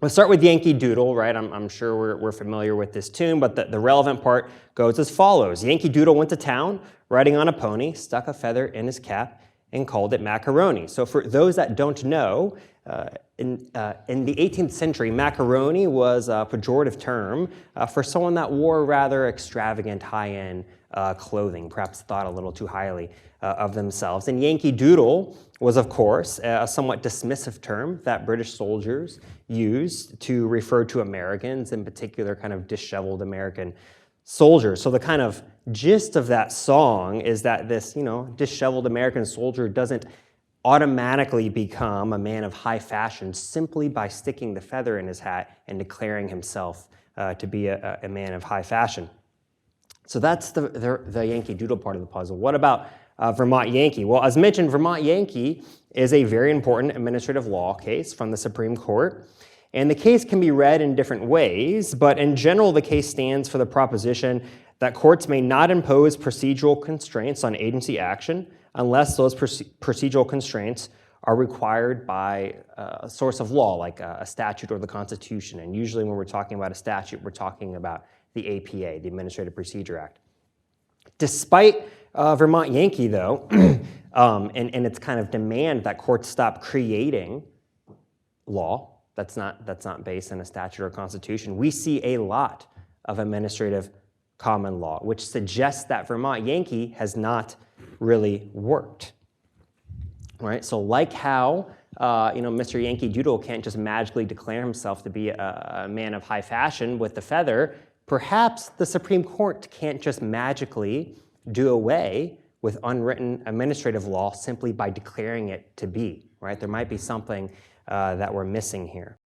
Let's start with Yankee Doodle, right? I'm sure we're familiar with this tune, but the relevant part goes as follows. Yankee Doodle went to town, riding on a pony, stuck a feather in his cap, and called it macaroni. So for those that don't know, in the 18th century, macaroni was a pejorative term for someone that wore rather extravagant, high-end clothing, perhaps thought a little too highly of themselves. And Yankee Doodle was, of course, a somewhat dismissive term that British soldiers used to refer to Americans, in particular kind of disheveled American soldiers. So the kind of gist of that song is that this, disheveled American soldier doesn't automatically become a man of high fashion simply by sticking the feather in his hat and declaring himself to be a man of high fashion. So that's the Yankee Doodle part of the puzzle. What about Vermont Yankee? Well, as mentioned, Vermont Yankee is a very important administrative law case from the Supreme Court. And the case can be read in different ways, but in general, the case stands for the proposition that courts may not impose procedural constraints on agency action unless those procedural constraints are required by a source of law, like a statute or the Constitution. And usually when we're talking about a statute, we're talking about the APA, the Administrative Procedure Act. Despite Vermont Yankee, though, and its kind of demand that courts stop creating law that's not based on a statute or constitution, we see a lot of administrative common law, which suggests that Vermont Yankee has not really worked. All right, so like how Mr. Yankee Doodle can't just magically declare himself to be a man of high fashion with the feather, perhaps the Supreme Court can't just magically do away with unwritten administrative law simply by declaring it to be, right? There might be something that we're missing here.